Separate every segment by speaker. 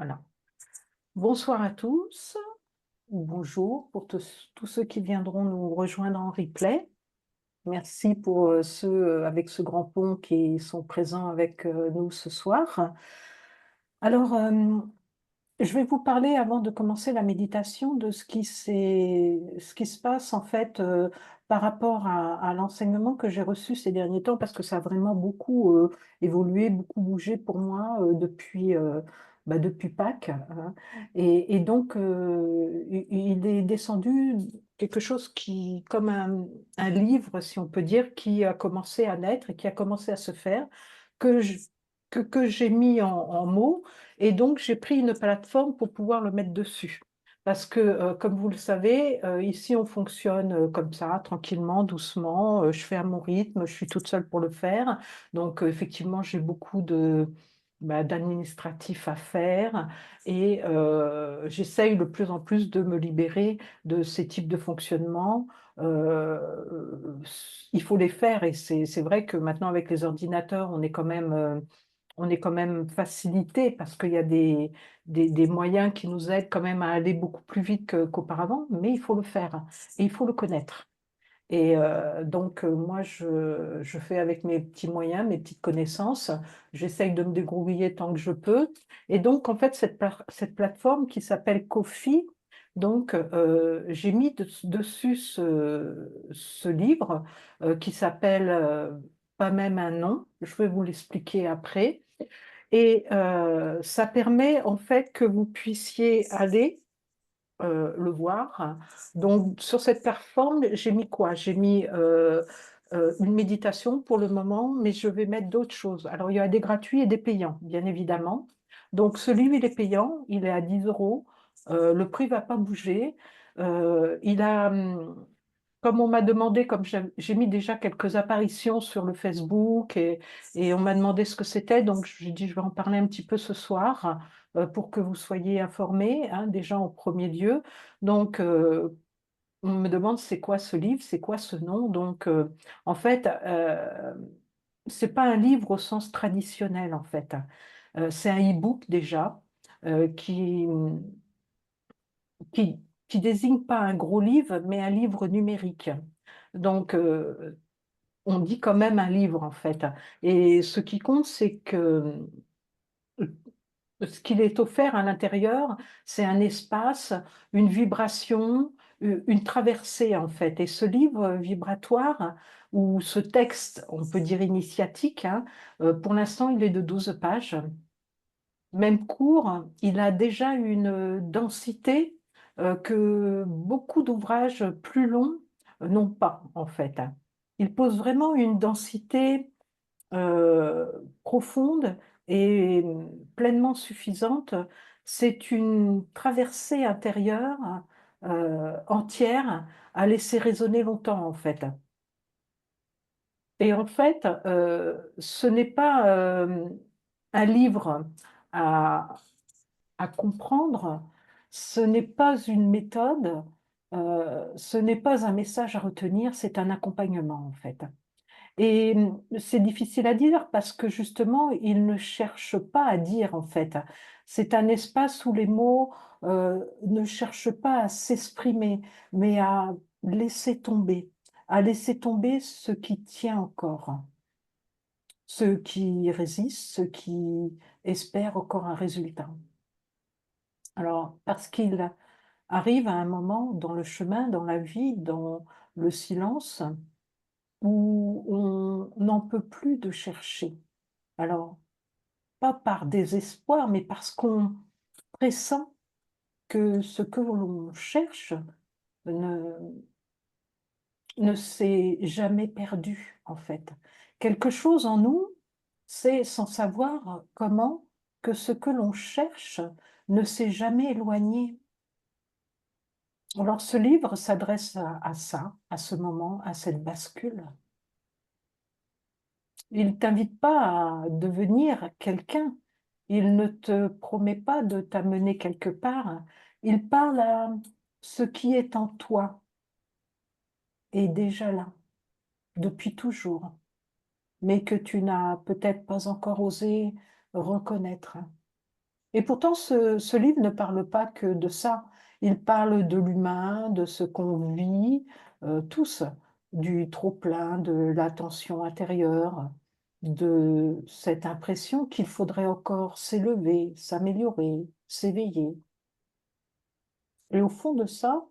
Speaker 1: Voilà. Bonsoir à tous, ou bonjour pour tous ceux qui viendront nous rejoindre en replay. Merci pour ceux avec ce grand pont qui sont présents avec nous ce soir. Alors, je vais vous parler, avant de commencer la méditation, de ce qui se passe en fait par rapport à l'enseignement que j'ai reçu ces derniers temps, parce que ça a vraiment beaucoup évolué, beaucoup bougé pour moi depuis Pâques, hein. Et donc, il est descendu quelque chose qui, comme un livre, si on peut dire, qui a commencé à naître et qui a commencé à se faire, que je- que j'ai mis en mots, et donc, j'ai pris une plateforme pour pouvoir le mettre dessus. Parce que, comme vous le savez, ici, on fonctionne comme ça, tranquillement, doucement. Je fais à mon rythme, je suis toute seule pour le faire. Donc, effectivement, j'ai beaucoup d'administratif à faire, et j'essaye de plus en plus de me libérer de ces types de fonctionnement. Euh, il faut les faire, et c'est vrai que maintenant, avec les ordinateurs, on est quand même facilité, parce qu'il y a des moyens qui nous aident quand même à aller beaucoup plus vite qu'auparavant, mais il faut le faire et il faut le connaître. Et donc, moi, je fais avec mes petits moyens, mes petites connaissances. J'essaye de me débrouiller tant que je peux. Et donc, en fait, cette plateforme qui s'appelle Ko-fi, donc, j'ai mis dessus ce livre qui s'appelle Pas même un nom. Je vais vous l'expliquer après. Et ça permet en fait que vous puissiez aller le voir. Donc, sur cette plateforme, j'ai mis quoi? J'ai mis une méditation pour le moment, mais je vais mettre d'autres choses. Alors, il y a des gratuits et des payants, bien évidemment. Donc, ce livre, il est payant, il est à 10 euros. Le prix ne va pas bouger. Il a, comme on m'a demandé, comme j'ai mis déjà quelques apparitions sur le Facebook, et on m'a demandé ce que c'était, donc j'ai dit je vais en parler un petit peu ce soir pour que vous soyez informés, hein, déjà en premier lieu. Donc, on me demande c'est quoi ce livre, c'est quoi ce nom. Donc, en fait, c'est pas un livre au sens traditionnel, en fait. C'est un e-book déjà qui, qui désigne pas un gros livre, mais un livre numérique. Donc, on dit quand même un livre, en fait. Et ce qui compte, c'est que ce qu'il est offert à l'intérieur, c'est un espace, une vibration, une traversée, en fait. Et ce livre vibratoire, ou ce texte, on peut dire initiatique, hein, pour l'instant, il est de 12 pages. Même court, il a déjà une densité que beaucoup d'ouvrages plus longs n'ont pas, en fait. Il pose vraiment une densité euh, profonde et pleinement suffisante. C'est une traversée intérieure entière à laisser résonner longtemps, en fait. Et en fait, ce n'est pas un livre à, à comprendre, ce n'est pas une méthode, ce n'est pas un message à retenir, c'est un accompagnement, en fait. Et c'est difficile à dire parce que justement, il ne cherche pas à dire, en fait. C'est un espace où les mots ne cherchent pas à s'exprimer, mais à laisser tomber ce qui tient encore, ce qui résiste, ce qui espère encore un résultat. Alors, parce qu'il arrive à un moment dans le chemin, dans la vie, dans le silence, où on n'en peut plus de chercher. Alors, pas par désespoir, mais parce qu'on pressent que ce que l'on cherche ne, ne s'est jamais perdu, en fait. Quelque chose en nous, c'est sans savoir comment, que ce que l'on cherche ne s'est jamais éloigné. Alors, ce livre s'adresse à ça, à ce moment, à cette bascule. Il ne t'invite pas à devenir quelqu'un. Il ne te promet pas de t'amener quelque part. Il parle à ce qui est en toi et déjà là, depuis toujours, mais que tu n'as peut-être pas encore osé reconnaître. Et pourtant, ce livre ne parle pas que de ça. Il parle de l'humain, de ce qu'on vit, tous, du trop-plein, de la tension intérieure, de cette impression qu'il faudrait encore s'élever, s'améliorer, s'éveiller. Et au fond de ça,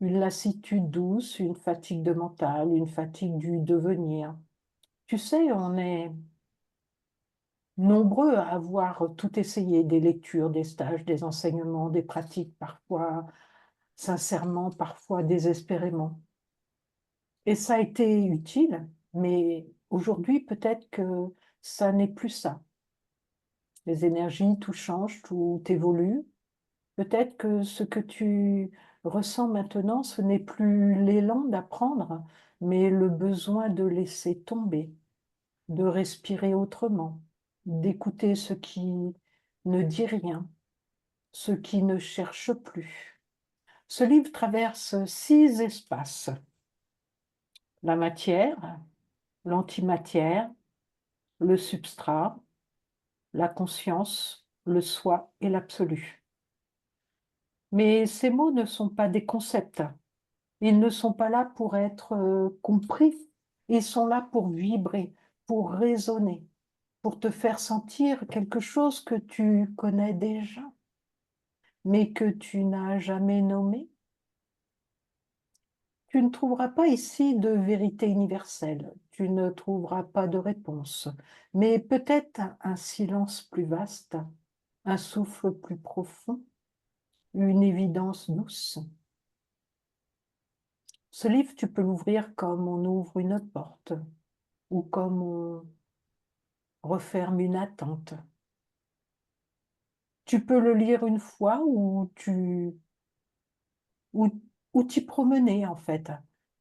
Speaker 1: une lassitude douce, une fatigue de mental, une fatigue du devenir. Tu sais, on est nombreux à avoir tout essayé, des lectures, des stages, des enseignements, des pratiques, parfois sincèrement, parfois désespérément. Et ça a été utile, mais aujourd'hui, peut-être que ça n'est plus ça. Les énergies, tout change, tout évolue. Peut-être que ce que tu ressens maintenant, ce n'est plus l'élan d'apprendre, mais le besoin de laisser tomber, de respirer autrement, d'écouter ce qui ne dit rien, ce qui ne cherche plus. Ce livre traverse 6 espaces: la matière, l'antimatière, le substrat, la conscience, le soi et l'absolu. Mais ces mots ne sont pas des concepts. Ils ne sont pas là pour être compris. Ils sont là pour vibrer, pour résonner, pour te faire sentir quelque chose que tu connais déjà, mais que tu n'as jamais nommé. Tu ne trouveras pas ici de vérité universelle, tu ne trouveras pas de réponse, mais peut-être un silence plus vaste, un souffle plus profond, une évidence douce. Ce livre, tu peux l'ouvrir comme on ouvre une porte ou comme on referme une attente. Tu peux le lire une fois ou, ou t'y promener en fait.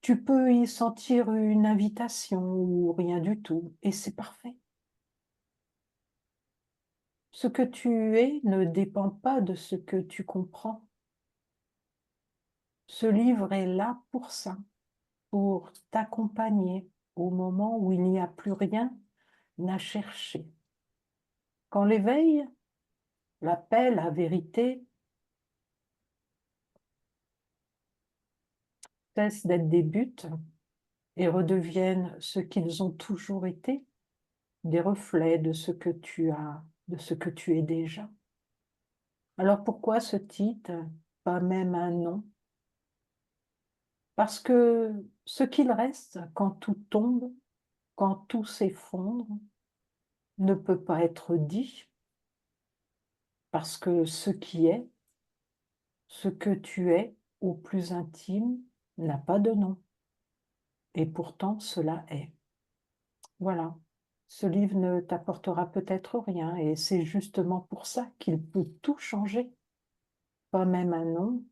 Speaker 1: Tu peux y sentir une invitation ou rien du tout, et c'est parfait. Ce que tu es ne dépend pas de ce que tu comprends. Ce livre est là pour ça, pour t'accompagner au moment où il n'y a plus rien à chercher. Quand l'éveil, la paix, la vérité cessent d'être des buts et redeviennent ce qu'ils ont toujours été, des reflets de ce que tu as, de ce que tu es déjà. Alors pourquoi ce titre, pas même un nom? Parce que ce qu'il reste quand tout tombe, quand tout s'effondre, ne peut pas être dit, parce que ce qui est, ce que tu es au plus intime, n'a pas de nom. Et pourtant, cela est. Voilà. Ce livre ne t'apportera peut-être rien, et c'est justement pour ça qu'il peut tout changer. Pas même un nom,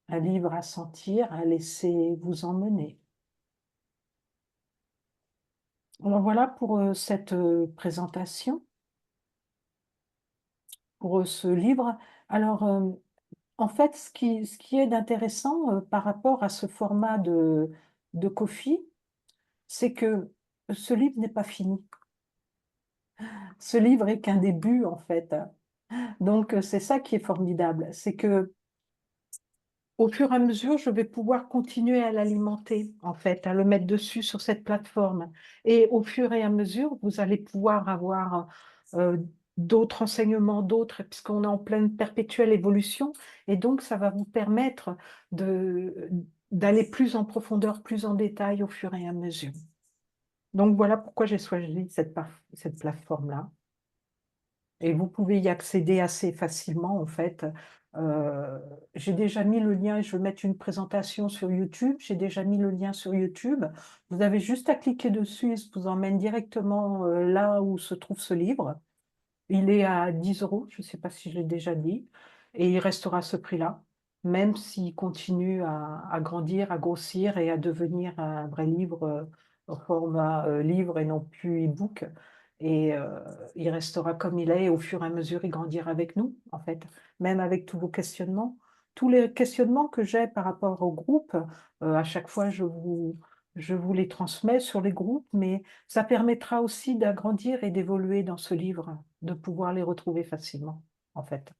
Speaker 1: un livre à sentir, à laisser vous emmener. Alors voilà pour cette présentation, pour ce livre. Alors, en fait, ce qui est d'intéressant par rapport à ce format de Ko-fi, c'est que ce livre n'est pas fini. Ce livre est qu'un début, en fait. Donc, c'est ça qui est formidable, c'est que au fur et à mesure, je vais pouvoir continuer à l'alimenter, en fait, à le mettre dessus sur cette plateforme. Et au fur et à mesure, vous allez pouvoir avoir d'autres enseignements, d'autres, puisqu'on est en pleine perpétuelle évolution. Et donc, ça va vous permettre d'aller plus en profondeur, plus en détail au fur et à mesure. Donc, voilà pourquoi j'ai choisi cette plateforme-là. Et vous pouvez y accéder assez facilement, en fait. J'ai déjà mis le lien, je vais mettre une présentation sur YouTube. J'ai déjà mis le lien sur YouTube. Vous avez juste à cliquer dessus et ça vous emmène directement là où se trouve ce livre. Il est à 10 €, je ne sais pas si je l'ai déjà dit, et il restera à ce prix-là, même s'il continue à grandir, à grossir et à devenir un vrai livre au format livre et non plus e-book. Et il restera comme il est, et au fur et à mesure, il grandira avec nous, en fait, même avec tous vos questionnements. Tous les questionnements que j'ai par rapport au groupe, à chaque fois, je vous les transmets sur les groupes, mais ça permettra aussi d'agrandir et d'évoluer dans ce livre, de pouvoir les retrouver facilement. en fait.